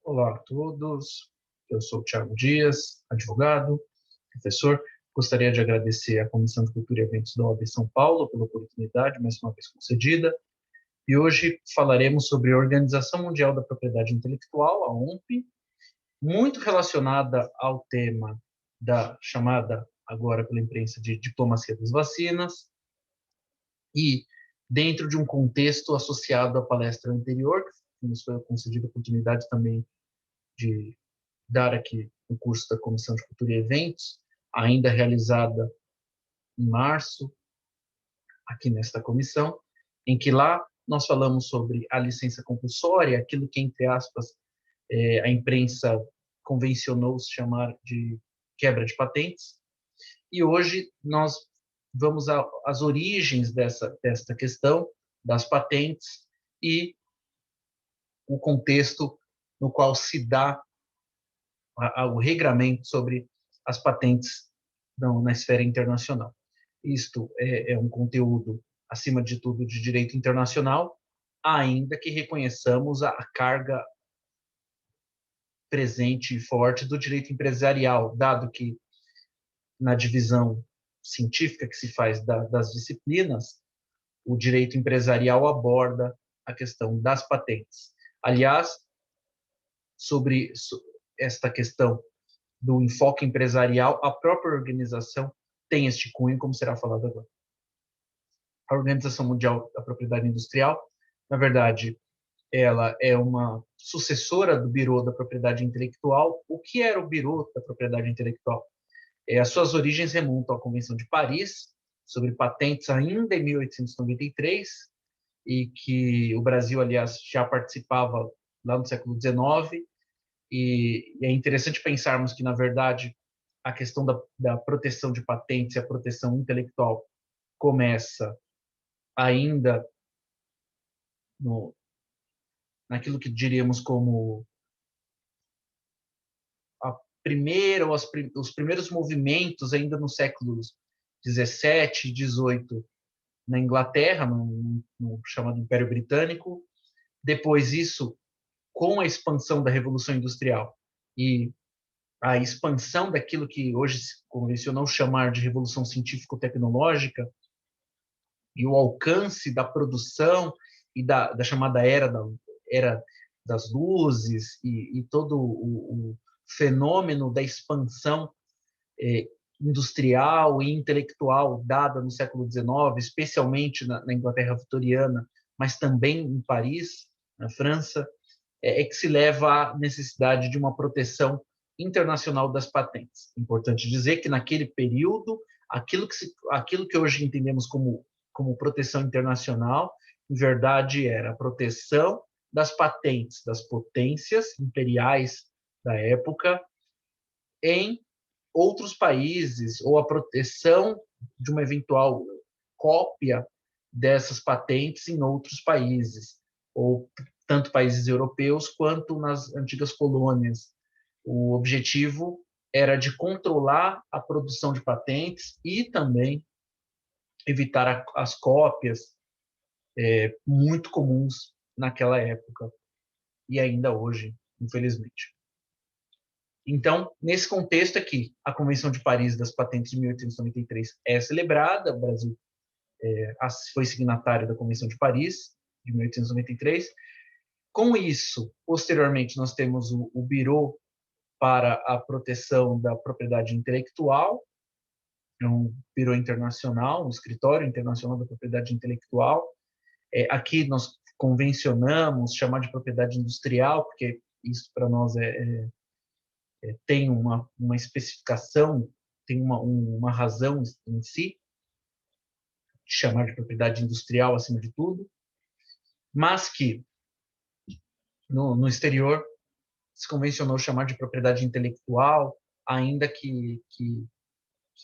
Olá a todos, eu sou o Thiago Dias, advogado, professor. Gostaria de agradecer à Comissão de Cultura e Eventos da OAB São Paulo pela oportunidade, mais uma vez concedida. E hoje falaremos sobre a Organização Mundial da Propriedade Intelectual, a OMP, muito relacionada ao tema da chamada, agora pela imprensa, de diplomacia das vacinas, e dentro de um contexto associado à palestra anterior, que nos foi concedida a oportunidade também de dar aqui o curso da Comissão de Cultura e Eventos, ainda realizada em março, aqui nesta comissão, em que lá nós falamos sobre a licença compulsória, aquilo que, entre aspas, a imprensa convencionou se chamar de quebra de patentes, e hoje nós vamos às origens desta questão das patentes e o contexto no qual se dá o regramento sobre as patentes na esfera internacional. Isto é um conteúdo, acima de tudo, de direito internacional, ainda que reconheçamos a carga presente e forte do direito empresarial, dado que na divisão científica que se faz das disciplinas, o direito empresarial aborda a questão das patentes. Aliás, sobre esta questão do enfoque empresarial, a própria organização tem este cunho, como será falado agora. A Organização Mundial da Propriedade Industrial, na verdade, ela é uma sucessora do Biro da Propriedade Intelectual. O que era o Biro da Propriedade Intelectual? As suas origens remontam à Convenção de Paris, sobre patentes ainda em 1893, e que o Brasil, aliás, já participava lá no século XIX, e é interessante pensarmos que, na verdade, a questão da proteção de patentes e a proteção intelectual começa ainda naquilo que diríamos como a primeira, ou os primeiros movimentos ainda nos séculos 17 e 18 na Inglaterra, no chamado Império Britânico. Depois isso, com a expansão da Revolução Industrial e a expansão daquilo que hoje se convencionou chamar de revolução científico-tecnológica e o alcance da produção e da chamada era das luzes e todo o fenômeno da expansão industrial e intelectual dada no século XIX, especialmente na Inglaterra vitoriana, mas também em Paris, na França, que se leva à necessidade de uma proteção internacional das patentes. Importante dizer que naquele período, aquilo que hoje entendemos como proteção internacional, em verdade era a proteção das patentes das potências imperiais da época em outros países, ou a proteção de uma eventual cópia dessas patentes em outros países, ou tanto países europeus quanto nas antigas colônias. O objetivo era de controlar a produção de patentes e também evitar as cópias muito comuns naquela época e ainda hoje, infelizmente. Então, nesse contexto aqui, a Convenção de Paris das Patentes de 1893 é celebrada, o Brasil foi signatário da Convenção de Paris de 1893. Com isso, posteriormente, nós temos o Bureau para a Proteção da Propriedade Intelectual, é um bureau internacional, um escritório internacional da propriedade intelectual. Aqui nós convencionamos chamar de propriedade industrial, porque isso para nós tem uma especificação, tem uma razão em si, de chamar de propriedade industrial acima de tudo, mas que no exterior se convencionou chamar de propriedade intelectual, ainda que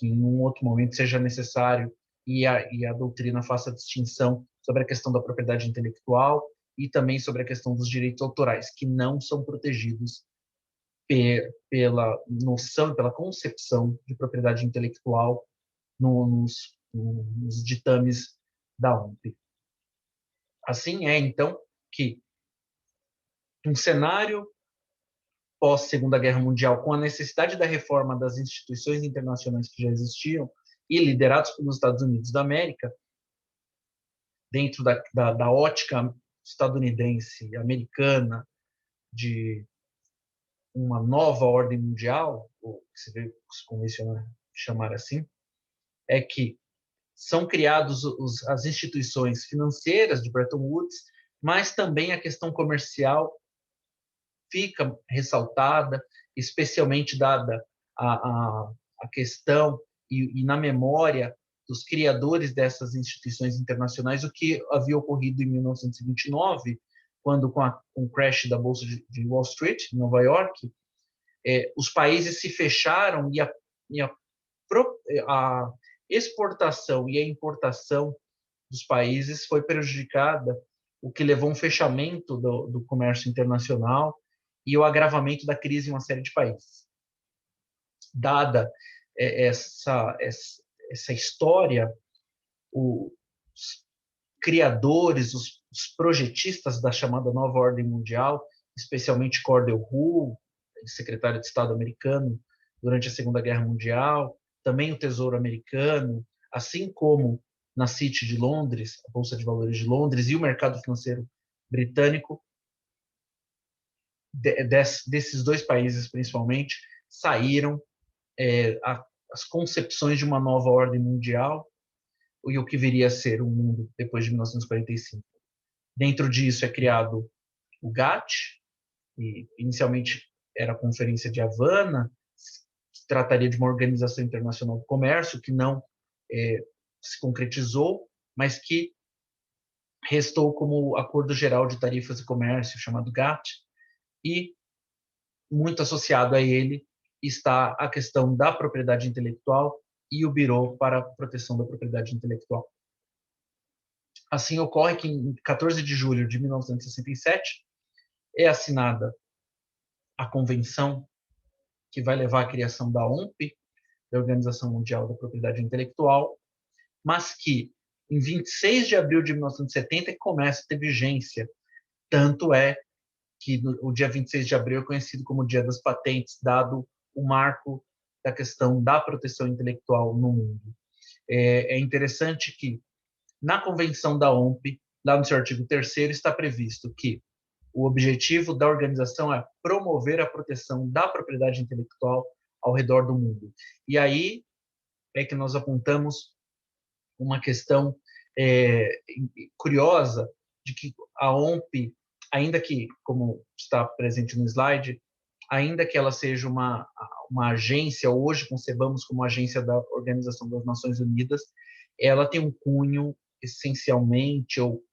em um outro momento seja necessário e a doutrina faça a distinção sobre a questão da propriedade intelectual e também sobre a questão dos direitos autorais, que não são protegidos pela noção, pela concepção de propriedade intelectual nos ditames da OMP. Assim então, que um cenário pós-Segunda Guerra Mundial, com a necessidade da reforma das instituições internacionais que já existiam e liderados pelos Estados Unidos da América, dentro da ótica estadunidense, americana, de uma nova ordem mundial, ou que se convenciona chamar assim, é que são criados as instituições financeiras de Bretton Woods, mas também a questão comercial fica ressaltada, especialmente dada a questão e na memória dos criadores dessas instituições internacionais, o que havia ocorrido em 1929, quando com o crash da Bolsa de Wall Street, em Nova York, os países se fecharam e a exportação e a importação dos países foi prejudicada, o que levou a um fechamento do comércio internacional e o agravamento da crise em uma série de países. Dada essa história, os criadores, os projetistas da chamada Nova Ordem Mundial, especialmente Cordell Hull, secretário de Estado americano durante a Segunda Guerra Mundial, também o Tesouro Americano, assim como na City de Londres, a Bolsa de Valores de Londres e o mercado financeiro britânico, desses dois países principalmente, saíram as concepções de uma nova ordem mundial e o que viria a ser o mundo depois de 1945. Dentro disso é criado o GATT, e inicialmente era a Conferência de Havana, que trataria de uma organização internacional do comércio, que não se concretizou, mas que restou como Acordo Geral de Tarifas e Comércio, chamado GATT, e muito associado a ele está a questão da propriedade intelectual e o Bureau para a Proteção da Propriedade Intelectual. Assim ocorre que em 14 de julho de 1967 é assinada a convenção que vai levar à criação da OMP, da Organização Mundial da Propriedade Intelectual, mas que em 26 de abril de 1970 começa a ter vigência. Tanto é que o dia 26 de abril é conhecido como o Dia das Patentes, dado o marco da questão da proteção intelectual no mundo. É interessante que, na Convenção da OMP, lá no seu artigo 3º, está previsto que o objetivo da organização é promover a proteção da propriedade intelectual ao redor do mundo. E aí é que nós apontamos uma questão curiosa de que a OMP, ainda que, como está presente no slide, ainda que ela seja uma agência, hoje concebamos como agência da Organização das Nações Unidas, ela tem um cunho essencialmente, ou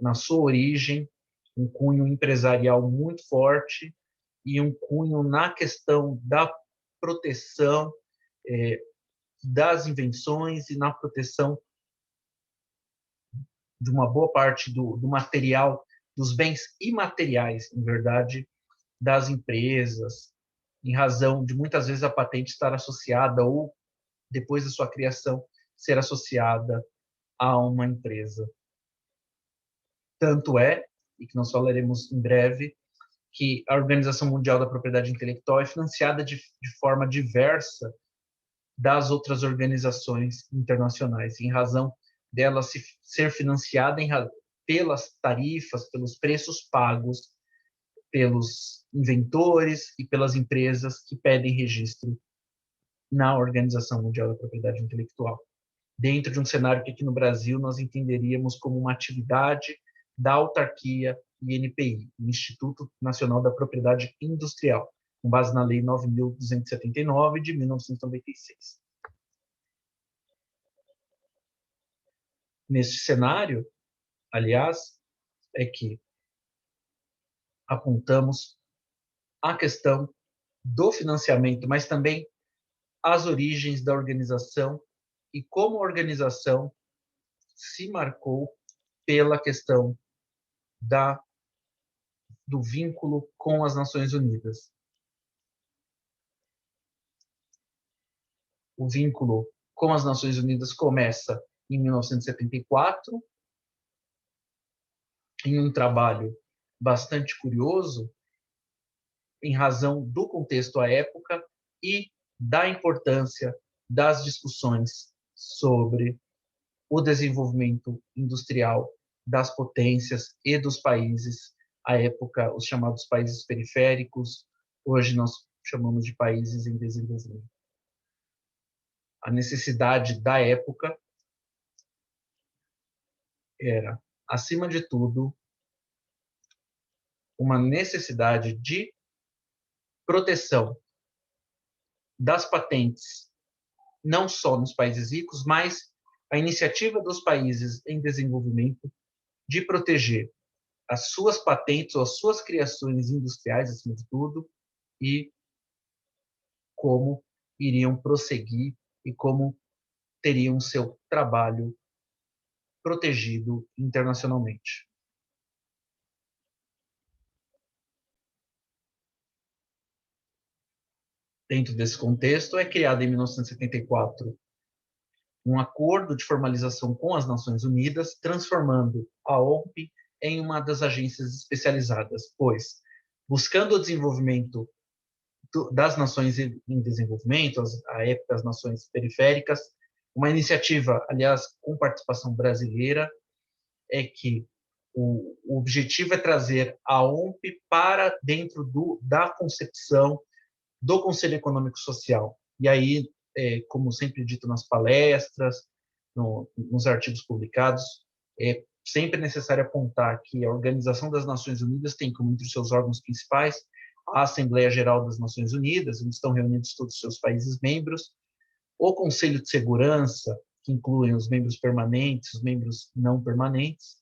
na sua origem, um cunho empresarial muito forte e um cunho na questão da proteção das invenções e na proteção de uma boa parte do material, dos bens imateriais, em verdade, das empresas, em razão de muitas vezes a patente estar associada ou, depois da sua criação, ser associada a uma empresa. Tanto é, e que nós falaremos em breve, que a Organização Mundial da Propriedade Intelectual é financiada de forma diversa das outras organizações internacionais, em razão dela ser financiada pelas tarifas, pelos preços pagos pelos inventores e pelas empresas que pedem registro na Organização Mundial da Propriedade Intelectual, dentro de um cenário que aqui no Brasil nós entenderíamos como uma atividade da autarquia INPI, Instituto Nacional da Propriedade Industrial, com base na Lei 9.279 de 1996. Neste cenário, aliás, é que apontamos a questão do financiamento, mas também as origens da organização e como a organização se marcou pela questão do vínculo com as Nações Unidas. O vínculo com as Nações Unidas começa em 1974, em um trabalho bastante curioso, em razão do contexto à época e da importância das discussões sobre o desenvolvimento industrial das potências e dos países, à época, os chamados países periféricos, hoje nós chamamos de países em desenvolvimento. A necessidade da época era, acima de tudo, uma necessidade de proteção das patentes, não só nos países ricos, mas a iniciativa dos países em desenvolvimento de proteger as suas patentes ou as suas criações industriais, acima de tudo, e como iriam prosseguir e como teriam seu trabalho protegido internacionalmente. Dentro desse contexto, é criado em 1974 um acordo de formalização com as Nações Unidas, transformando a OMP em uma das agências especializadas, pois, buscando o desenvolvimento das nações em desenvolvimento, à época as nações periféricas, uma iniciativa, aliás, com participação brasileira, é que o objetivo é trazer a OMP para dentro da concepção do Conselho Econômico Social. E aí, como sempre dito nas palestras, nos artigos publicados, é sempre necessário apontar que a Organização das Nações Unidas tem como entre os seus órgãos principais a Assembleia Geral das Nações Unidas, onde estão reunidos todos os seus países membros, o Conselho de Segurança, que incluem os membros permanentes, os membros não permanentes,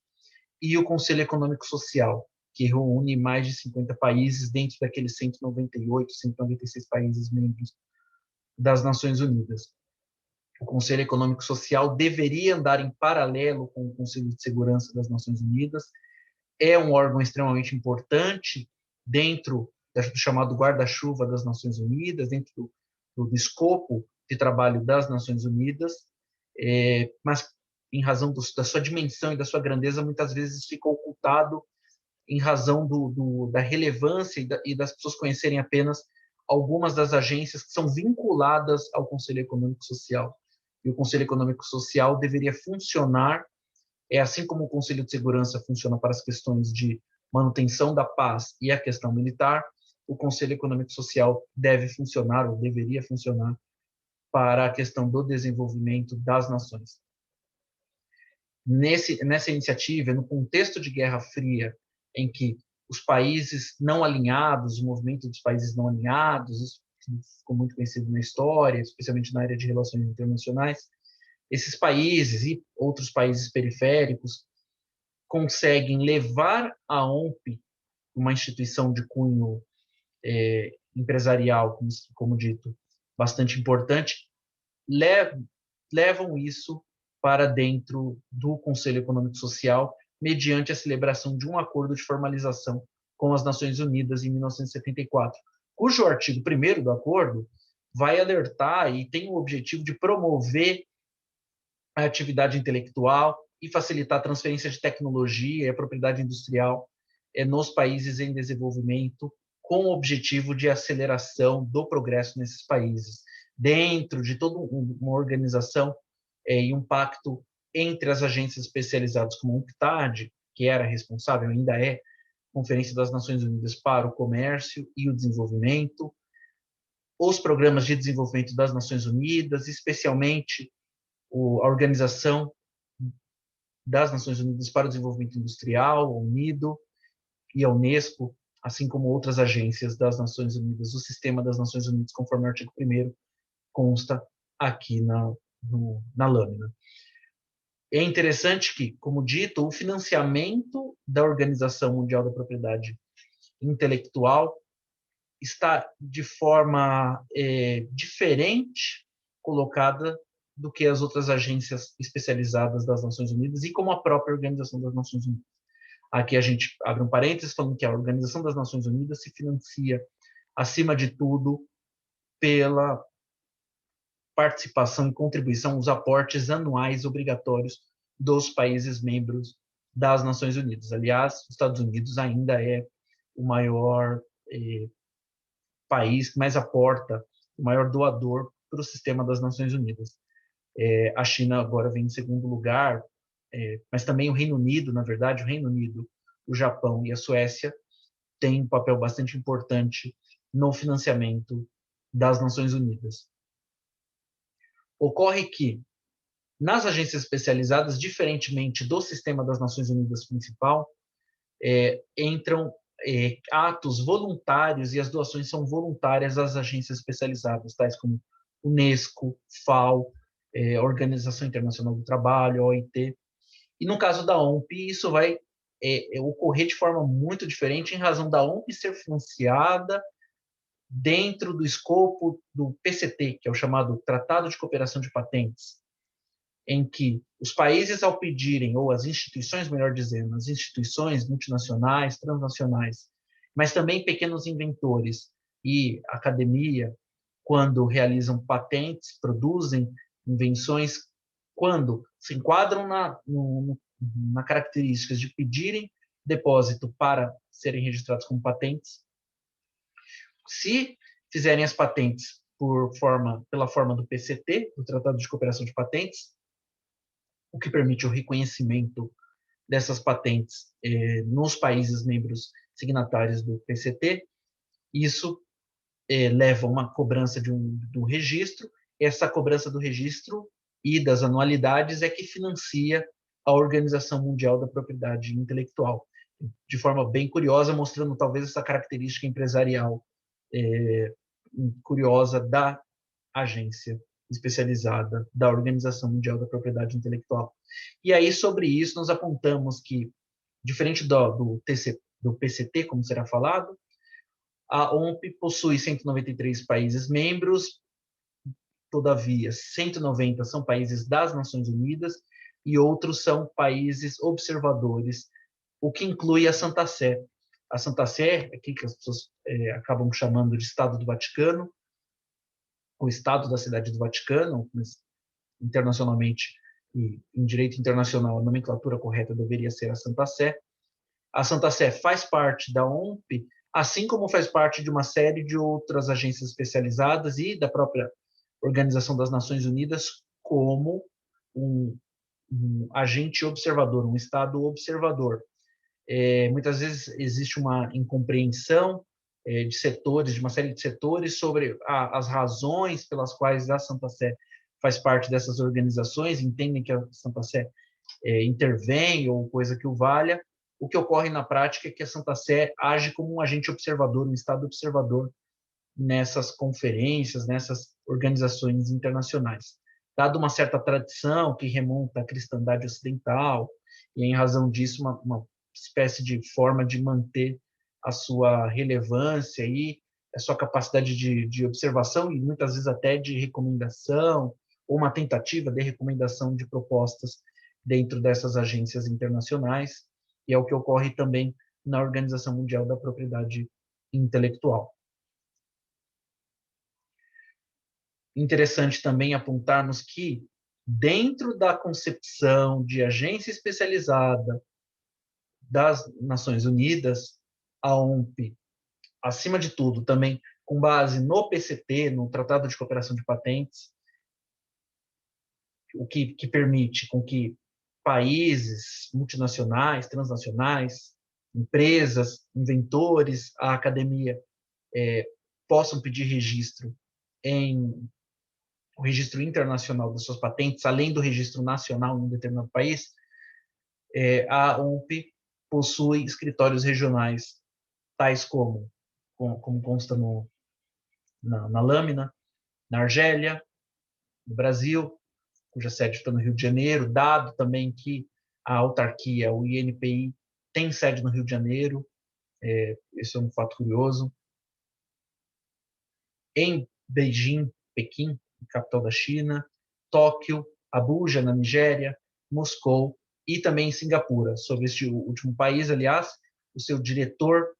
e o Conselho Econômico Social, que reúne mais de 50 países dentro daqueles 198, 196 países membros das Nações Unidas. O Conselho Econômico Social deveria andar em paralelo com o Conselho de Segurança das Nações Unidas, é um órgão extremamente importante dentro do chamado guarda-chuva das Nações Unidas, dentro do escopo de trabalho das Nações Unidas, mas em razão da sua dimensão e da sua grandeza, muitas vezes fica ocultado em razão da relevância e das pessoas conhecerem apenas algumas das agências que são vinculadas ao Conselho Econômico Social. E o Conselho Econômico Social deveria funcionar, assim como o Conselho de Segurança funciona para as questões de manutenção da paz e a questão militar, o Conselho Econômico Social deve funcionar, ou deveria funcionar, para a questão do desenvolvimento das nações. Nessa iniciativa, no contexto de Guerra Fria, em que os países não alinhados, o movimento dos países não alinhados, isso ficou muito conhecido na história, especialmente na área de relações internacionais, esses países e outros países periféricos conseguem levar a OMP, uma instituição de cunho empresarial, como dito, bastante importante, levam isso para dentro do Conselho Econômico Social, mediante a celebração de um acordo de formalização com as Nações Unidas em 1974, cujo artigo 1º do acordo vai alertar e tem o objetivo de promover a atividade intelectual e facilitar a transferência de tecnologia e a propriedade industrial nos países em desenvolvimento, com o objetivo de aceleração do progresso nesses países, dentro de toda uma organização e um pacto entre as agências especializadas como a UNCTAD, que era responsável, ainda é, Conferência das Nações Unidas para o Comércio e o Desenvolvimento, os programas de desenvolvimento das Nações Unidas, especialmente a Organização das Nações Unidas para o Desenvolvimento Industrial, a UNIDO, e a Unesco, assim como outras agências das Nações Unidas. O sistema das Nações Unidas, conforme o artigo 1º, consta aqui na lâmina. É interessante que, como dito, o financiamento da Organização Mundial da Propriedade Intelectual está de forma diferente colocada do que as outras agências especializadas das Nações Unidas e como a própria Organização das Nações Unidas. Aqui a gente abre um parênteses falando que a Organização das Nações Unidas se financia, acima de tudo, pela participação e contribuição, os aportes anuais obrigatórios dos países membros das Nações Unidas. Aliás, os Estados Unidos ainda é o maior país que mais aporta, o maior doador para o sistema das Nações Unidas. A China agora vem em segundo lugar, mas também o Reino Unido, na verdade, o Reino Unido, o Japão e a Suécia têm um papel bastante importante no financiamento das Nações Unidas. Ocorre que, nas agências especializadas, diferentemente do sistema das Nações Unidas principal, entram atos voluntários e as doações são voluntárias às agências especializadas, tais como Unesco, FAO, Organização Internacional do Trabalho, OIT. E no caso da OMP, isso vai ocorrer de forma muito diferente em razão da OMP ser financiada dentro do escopo do PCT, que é o chamado Tratado de Cooperação de Patentes, em que os países, ao pedirem, ou as instituições, melhor dizendo, as instituições multinacionais, transnacionais, mas também pequenos inventores e academia, quando realizam patentes, produzem invenções, quando se enquadram na características de pedirem depósito para serem registrados como patentes, se fizerem as patentes pela forma do PCT, do Tratado de Cooperação de Patentes, o que permite o reconhecimento dessas patentes nos países membros signatários do PCT, isso leva a uma cobrança do registro. Essa cobrança do registro e das anualidades é que financia a Organização Mundial da Propriedade Intelectual, de forma bem curiosa, mostrando talvez essa característica empresarial curiosa da agência especializada da Organização Mundial da Propriedade Intelectual. E aí, sobre isso, nós apontamos que, diferente do PCT, como será falado, a OMP possui 193 países membros, todavia, 190 são países das Nações Unidas e outros são países observadores, o que inclui a Santa Sé. A Santa Sé, aqui que as pessoas acabam chamando de Estado do Vaticano, o Estado da Cidade do Vaticano, mas internacionalmente e em direito internacional a nomenclatura correta deveria ser a Santa Sé. A Santa Sé faz parte da OMP, assim como faz parte de uma série de outras agências especializadas e da própria Organização das Nações Unidas como um agente observador, um Estado observador. Muitas vezes existe uma incompreensão de setores, de uma série de setores, sobre as razões pelas quais a Santa Sé faz parte dessas organizações, entendem que a Santa Sé intervém ou coisa que o valha. O que ocorre na prática é que a Santa Sé age como um agente observador, um Estado observador nessas conferências, nessas organizações internacionais. Dado uma certa tradição que remonta à cristandade ocidental, e em razão disso uma espécie de forma de manter a sua relevância e a sua capacidade de observação e muitas vezes até de recomendação, ou uma tentativa de recomendação de propostas dentro dessas agências internacionais, e é o que ocorre também na Organização Mundial da Propriedade Intelectual. Interessante também apontarmos que, dentro da concepção de agência especializada das Nações Unidas, a OMP, acima de tudo, também com base no PCT, no Tratado de Cooperação de Patentes, o que permite com que países multinacionais, transnacionais, empresas, inventores, a academia possam pedir registro em o registro internacional das suas patentes, além do registro nacional em um determinado país, a OMP possui escritórios regionais, tais como consta na lâmina, na Argélia, no Brasil, cuja sede está no Rio de Janeiro, dado também que a autarquia, o INPI, tem sede no Rio de Janeiro, esse é um fato curioso. Em Beijing, Pequim, capital da China, Tóquio, Abuja, na Nigéria, Moscou e também em Singapura. Sobre este último país, aliás, o seu diretor,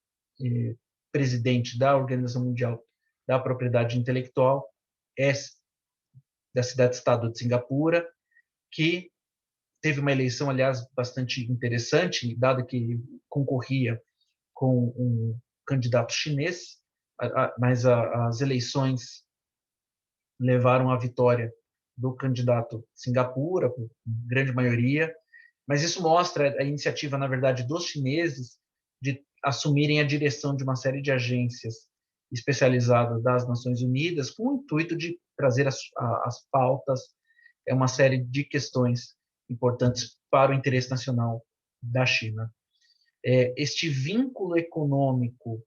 presidente da Organização Mundial da Propriedade Intelectual, é da cidade-estado de Singapura, que teve uma eleição, aliás, bastante interessante, dado que concorria com um candidato chinês, mas as eleições levaram à vitória do candidato Singapura, por grande maioria, mas isso mostra a iniciativa, na verdade, dos chineses de assumirem a direção de uma série de agências especializadas das Nações Unidas com o intuito de trazer as pautas, uma série de questões importantes para o interesse nacional da China. Este vínculo econômico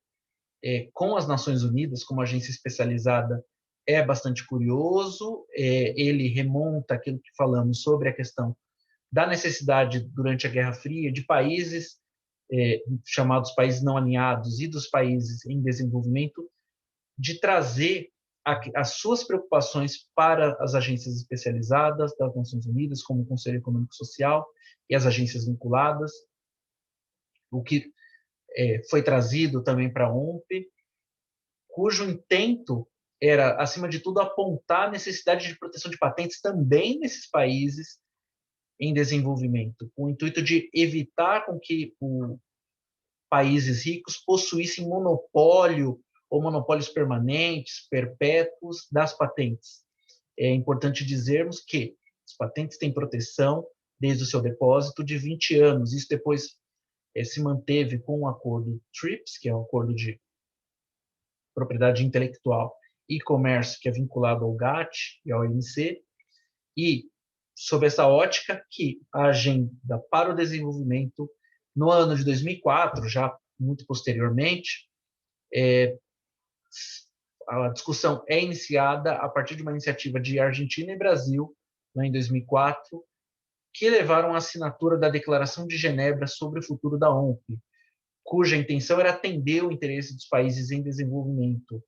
com as Nações Unidas, como agência especializada, é bastante curioso. Ele remonta aquilo que falamos sobre a questão da necessidade, durante a Guerra Fria, de países chamados países não alinhados e dos países em desenvolvimento, de trazer as suas preocupações para as agências especializadas das Nações Unidas, como o Conselho Econômico e Social e as agências vinculadas, o que foi trazido também para a OMP, cujo intento era, acima de tudo, apontar a necessidade de proteção de patentes também nesses países em desenvolvimento, com o intuito de evitar com que países ricos possuíssem monopólio ou monopólios permanentes, perpétuos das patentes. É importante dizermos que as patentes têm proteção desde o seu depósito de 20 anos. Isso depois se manteve com o acordo TRIPS, que é o acordo de propriedade intelectual e comércio, que é vinculado ao GATT e ao OMC, e sob essa ótica que a agenda para o desenvolvimento, no ano de 2004, já muito posteriormente, a discussão é iniciada a partir de uma iniciativa de Argentina e Brasil, em 2004, que levaram à assinatura da Declaração de Genebra sobre o futuro da OMP, cuja intenção era atender o interesse dos países em desenvolvimento,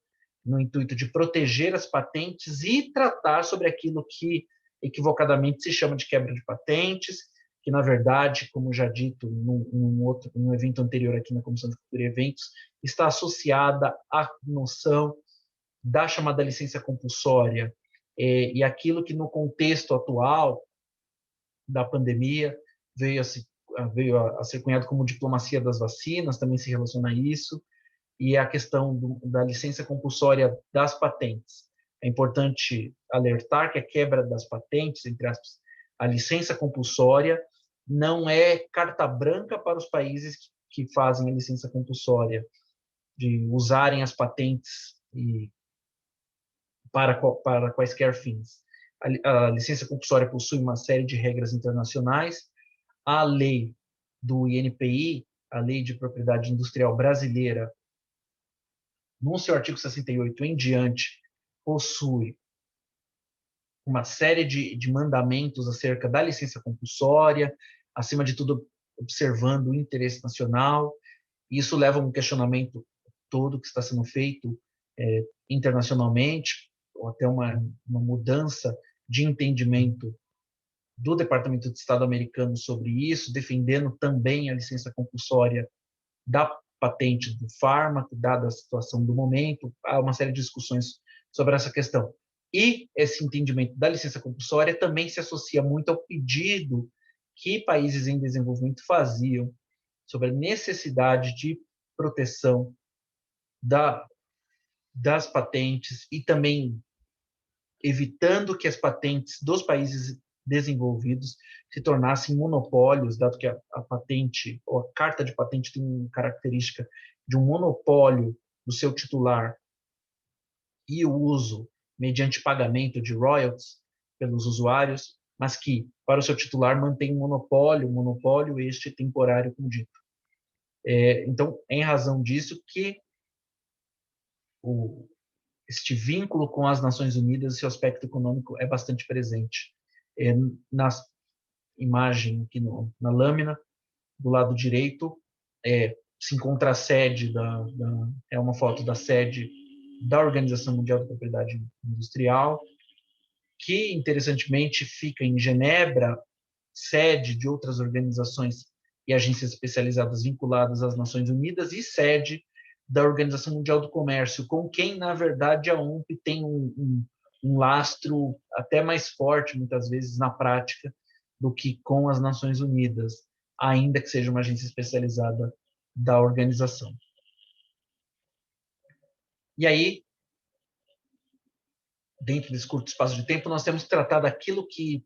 no intuito de proteger as patentes e tratar sobre aquilo que equivocadamente se chama de quebra de patentes, que na verdade, como já dito num evento anterior aqui na Comissão de Cultura e Eventos, está associada à noção da chamada licença compulsória, e aquilo que no contexto atual da pandemia veio a ser cunhado como diplomacia das vacinas, também se relaciona a isso, e a questão da licença compulsória das patentes. É importante alertar que a quebra das patentes, entre aspas, a licença compulsória, não é carta branca para os países que fazem a licença compulsória, de usarem as patentes para quaisquer fins. A licença compulsória possui uma série de regras internacionais. A lei do INPI, a Lei de Propriedade Industrial Brasileira, no seu artigo 68 em diante, possui uma série de mandamentos acerca da licença compulsória, acima de tudo observando o interesse nacional. Isso leva a um questionamento todo que está sendo feito internacionalmente, ou até uma mudança de entendimento do Departamento de Estado americano sobre isso, defendendo também a licença compulsória da patente do fármaco, dada a situação do momento. Há uma série de discussões sobre essa questão. E esse entendimento da licença compulsória também se associa muito ao pedido que países em desenvolvimento faziam sobre a necessidade de proteção das patentes e também evitando que as patentes dos países desenvolvidos se tornassem monopólios, dado que a patente, ou a carta de patente tem uma característica de um monopólio do seu titular e o uso mediante pagamento de royalties pelos usuários, mas que, para o seu titular, mantém um monopólio este temporário, como dito. Então, em razão disso que este vínculo com as Nações Unidas, seu aspecto econômico é bastante presente. Na imagem aqui na lâmina, do lado direito, se encontra a sede é uma foto da sede da Organização Mundial da Propriedade Industrial, que, interessantemente, fica em Genebra, sede de outras organizações e agências especializadas vinculadas às Nações Unidas e sede da Organização Mundial do Comércio, com quem, na verdade, a OMP tem um lastro até mais forte, muitas vezes, na prática, do que com as Nações Unidas, ainda que seja uma agência especializada da organização. E aí, dentro desse curto espaço de tempo, nós temos que tratar daquilo que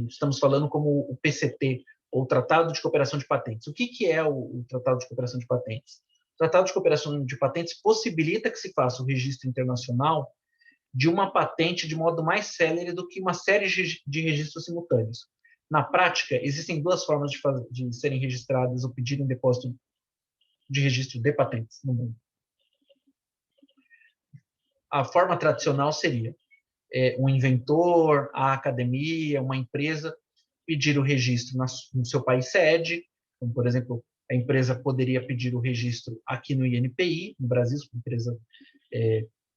estamos falando como o PCT, ou Tratado de Cooperação de Patentes. O que é o Tratado de Cooperação de Patentes? O Tratado de Cooperação de Patentes possibilita que se faça o registro internacional de uma patente de modo mais célere do que uma série de registros simultâneos. Na prática, existem duas formas de serem registradas ou pedirem depósito de registro de patentes no mundo. A forma tradicional seria um inventor, a academia, uma empresa pedir o registro no seu país sede, como, por exemplo, a empresa poderia pedir o registro aqui no INPI, no Brasil, se a empresa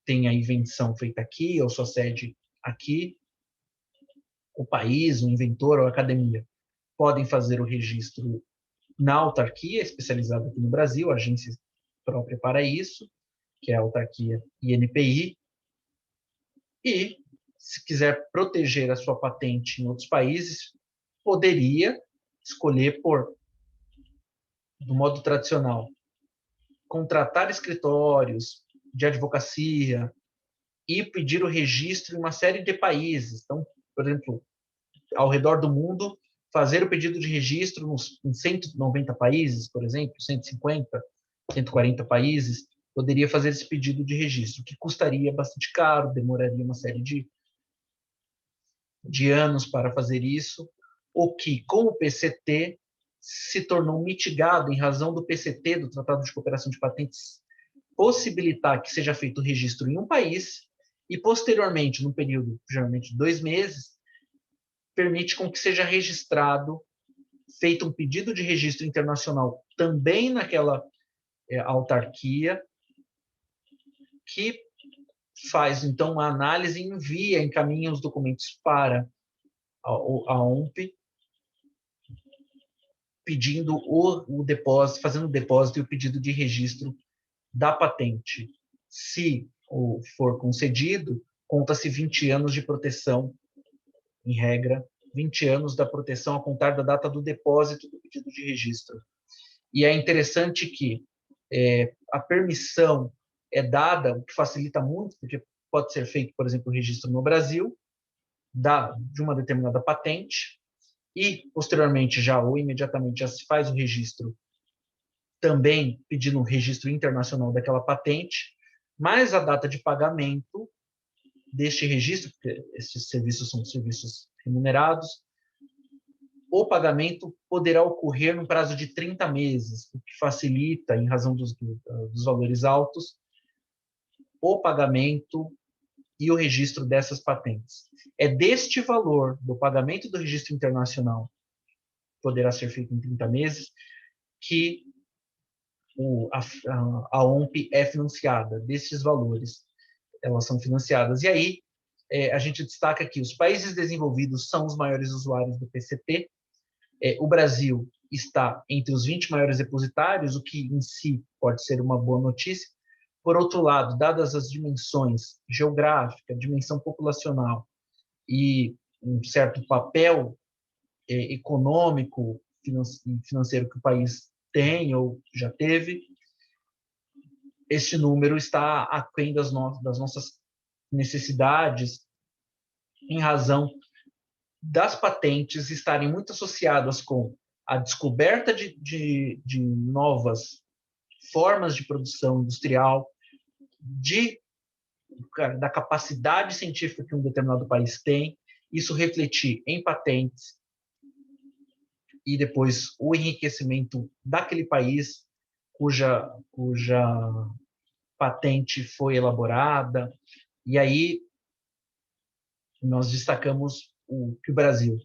tem a invenção feita aqui, ou sua sede aqui, o país, o inventor ou a academia podem fazer o registro na autarquia, especializada aqui no Brasil, a agência própria para isso, que é a autarquia INPI, e, se quiser proteger a sua patente em outros países, poderia escolher do modo tradicional, contratar escritórios de advocacia e pedir o registro em uma série de países. Então, por exemplo, ao redor do mundo, fazer o pedido de registro em 190 países, por exemplo, 150, 140 países, poderia fazer esse pedido de registro, que custaria bastante caro, demoraria uma série de anos para fazer isso, o que, com o PCT, se tornou mitigado em razão do PCT, do Tratado de Cooperação de Patentes, possibilitar que seja feito o registro em um país e, posteriormente, num período, geralmente, de 2 meses, permite com que seja registrado, feito um pedido de registro internacional também naquela autarquia, que faz, então, uma análise e encaminha os documentos para a OMP, pedindo o depósito, fazendo o depósito e o pedido de registro da patente. Se for concedido, conta-se 20 anos de proteção, em regra, 20 anos da proteção a contar da data do depósito do pedido de registro. E é interessante que a permissão é dada, o que facilita muito, porque pode ser feito, por exemplo, o registro no Brasil, de uma determinada patente, e, posteriormente, já ou imediatamente, já se faz o registro, também pedindo um registro internacional daquela patente, mas a data de pagamento deste registro, porque esses serviços são serviços remunerados, o pagamento poderá ocorrer no prazo de 30 meses, o que facilita, em razão dos valores altos, o pagamento e o registro dessas patentes. É deste valor do pagamento do registro internacional, poderá ser feito em 30 meses, que a OMP é financiada, desses valores, elas são financiadas. E aí, a gente destaca que os países desenvolvidos são os maiores usuários do PCT, o Brasil está entre os 20 maiores depositários, o que em si pode ser uma boa notícia. Por outro lado, dadas as dimensões geográfica, dimensão populacional e um certo papel econômico e financeiro que o país tem ou já teve, este número está aquém das nossas necessidades, em razão das patentes estarem muito associadas com a descoberta de novas formas de produção industrial, da capacidade científica que um determinado país tem, isso refletir em patentes e depois o enriquecimento daquele país cuja patente foi elaborada. E aí nós destacamos que o Brasil,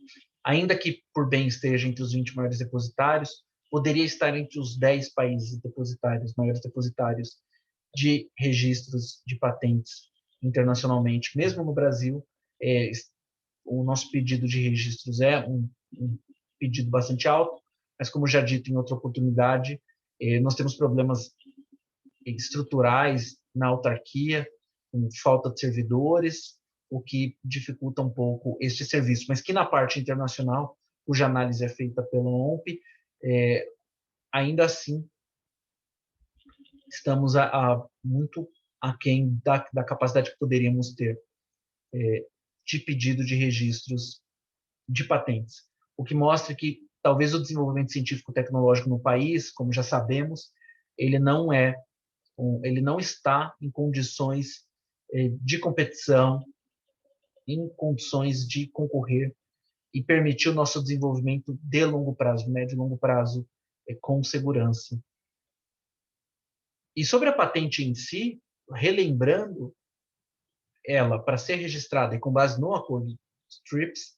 ainda que por bem esteja entre os 20 maiores depositários, poderia estar entre os 10 países depositários, maiores depositários de registros de patentes internacionalmente. Mesmo no Brasil, o nosso pedido de registros é um pedido bastante alto, mas, como já dito em outra oportunidade, nós temos problemas estruturais na autarquia, com falta de servidores, o que dificulta um pouco este serviço, mas que na parte internacional, cuja análise é feita pela OMP, ainda assim estamos muito aquém da capacidade que poderíamos ter de pedido de registros de patentes, o que mostra que talvez o desenvolvimento científico-tecnológico no país, como já sabemos, ele não está em condições de competição, em condições de concorrer e permitir o nosso desenvolvimento de longo prazo, médio e longo prazo, com segurança. E sobre a patente em si, relembrando ela, para ser registrada e com base no acordo TRIPS,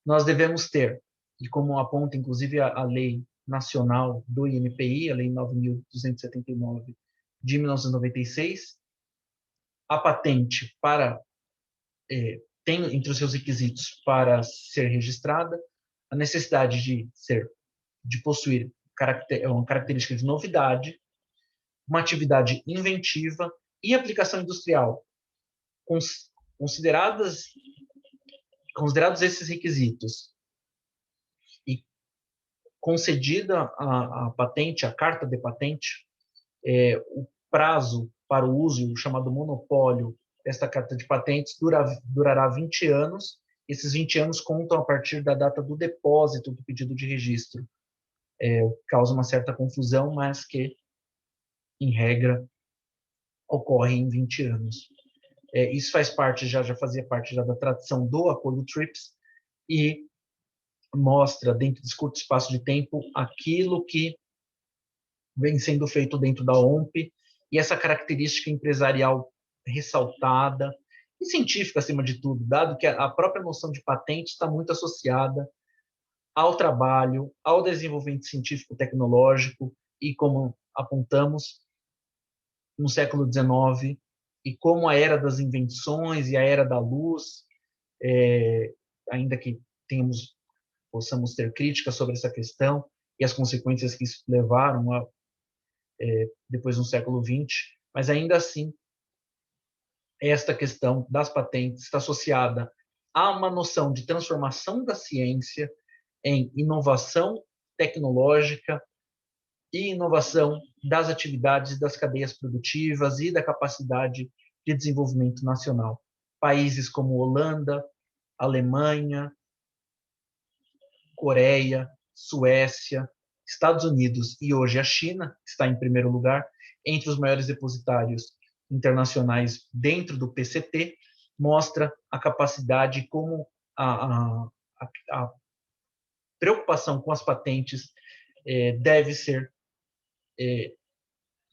nós devemos ter, e como aponta inclusive a lei nacional do INPI, a lei 9.279 de 1996, a patente tem entre os seus requisitos para ser registrada a necessidade de possuir uma característica de novidade, uma atividade inventiva e aplicação industrial. Considerados esses requisitos e concedida a patente, a carta de patente, o prazo para o uso, o chamado monopólio desta carta de patentes, durará 20 anos. Esses 20 anos contam a partir da data do depósito do pedido de registro. Causa uma certa confusão, mas que, em regra, ocorre em 20 anos. Isso faz parte, já fazia parte já da tradição do acordo TRIPS e mostra, dentro desse curto espaço de tempo, aquilo que vem sendo feito dentro da OMP e essa característica empresarial ressaltada e científica, acima de tudo, dado que a própria noção de patente está muito associada ao trabalho, ao desenvolvimento científico-tecnológico e, como apontamos, no século XIX, e como a era das invenções e a era da luz, ainda que possamos ter críticas sobre essa questão e as consequências que isso levaram depois no século XX, mas ainda assim, esta questão das patentes está associada a uma noção de transformação da ciência em inovação tecnológica e inovação das atividades das cadeias produtivas e da capacidade de desenvolvimento nacional. Países como Holanda, Alemanha, Coreia, Suécia, Estados Unidos e hoje a China, que está em primeiro lugar, entre os maiores depositários internacionais dentro do PCT, mostra a capacidade como a preocupação com as patentes deve ser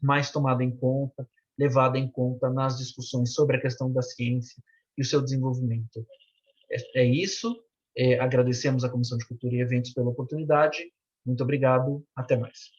mais tomada em conta, levada em conta nas discussões sobre a questão da ciência e o seu desenvolvimento. É isso. Agradecemos à Comissão de Cultura e Eventos pela oportunidade. Muito obrigado. Até mais.